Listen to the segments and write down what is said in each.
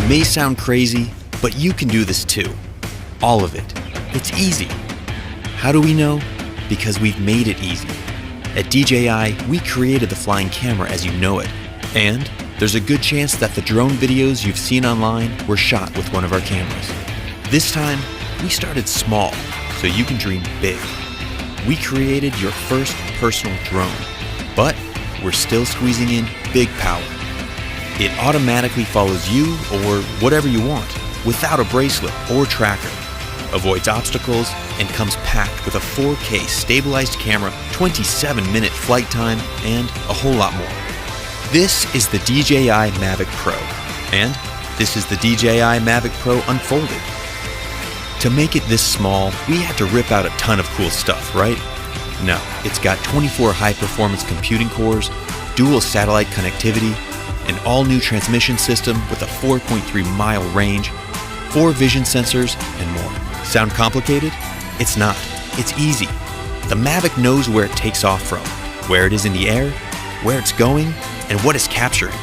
may sound crazy, but you can do this too. All of it. It's easy. How do we know? Because we've made it easy. At DJI, we created the flying camera as you know it. And there's a good chance that the drone videos you've seen online were shot with one of our cameras. This time, we started small, so you can dream big. We created your first personal drone, but we're still squeezing in big power. It automatically follows you or whatever you want, without a bracelet or tracker, avoids obstacles, and comes packed with a 4K stabilized camera, 27-minute flight time, and a whole lot more. This is the DJI Mavic Pro, and this is the DJI Mavic Pro Unfolded. To make it this small, we had to rip out a ton of cool stuff, right? No, it's got 24 high-performance computing cores, dual satellite connectivity, an all-new transmission system with a 4.3-mile range, 4 vision sensors, and more. Sound complicated? It's not. It's easy. The Mavic knows where it takes off from, where it is in the air, where it's going, and what it's capturing.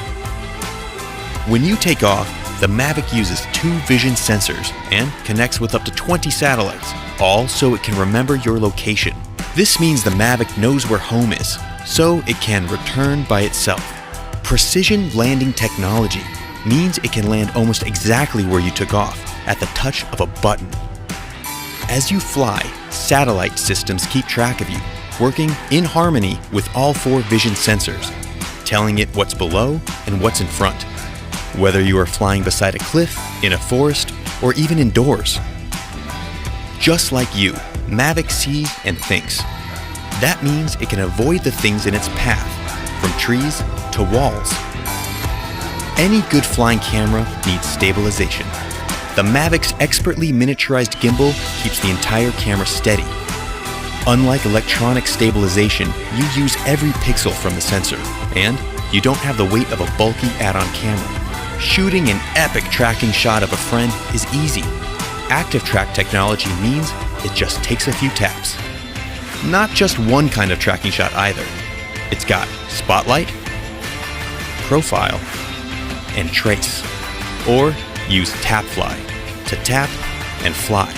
When you take off, the Mavic uses 2 vision sensors and connects with up to 20 satellites, all so it can remember your location. This means the Mavic knows where home is, so it can return by itself. Precision landing technology means it can land almost exactly where you took off, at the touch of a button. As you fly, satellite systems keep track of you, working in harmony with all 4 vision sensors, telling it what's below and what's in front. Whether you are flying beside a cliff, in a forest, or even indoors. Just like you, Mavic sees and thinks. That means it can avoid the things in its path, from trees to walls. Any good flying camera needs stabilization. The Mavic's expertly miniaturized gimbal keeps the entire camera steady. Unlike electronic stabilization, you use every pixel from the sensor, and you don't have the weight of a bulky add-on camera. Shooting an epic tracking shot of a friend is easy. Active track technology means it just takes a few taps. Not just one kind of tracking shot either. It's got spotlight, profile, and trace. Or use tap fly to tap and fly.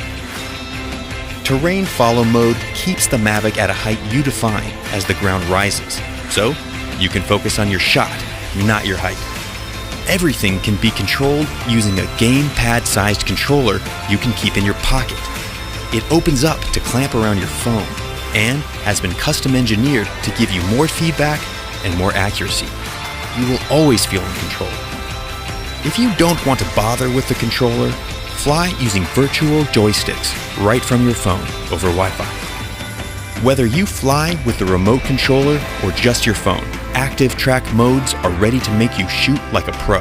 Terrain follow mode keeps the Mavic at a height you define as the ground rises, so you can focus on your shot, not your height. Everything can be controlled using a gamepad-sized controller you can keep in your pocket. It opens up to clamp around your phone and has been custom engineered to give you more feedback and more accuracy. You will always feel in control. If you don't want to bother with the controller, fly using virtual joysticks right from your phone over Wi-Fi. Whether you fly with the remote controller or just your phone, active track modes are ready to make you shoot like a pro.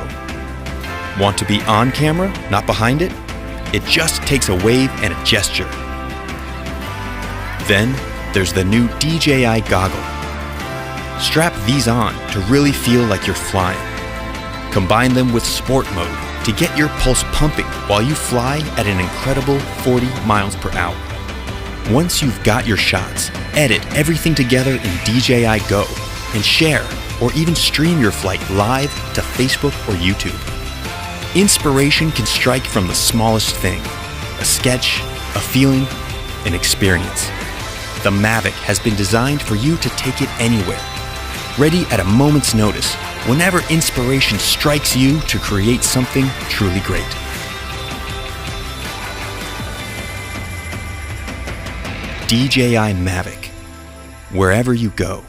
Want to be on camera, not behind it? It just takes a wave and a gesture. Then there's the new DJI goggle. Strap these on to really feel like you're flying. Combine them with sport mode to get your pulse pumping while you fly at an incredible 40 miles per hour. Once you've got your shots, edit everything together in DJI Go and share or even stream your flight live to Facebook or YouTube. Inspiration can strike from the smallest thing: a sketch, a feeling, an experience. The Mavic has been designed for you to take it anywhere, ready at a moment's notice, whenever inspiration strikes you to create something truly great. DJI Mavic, wherever you go.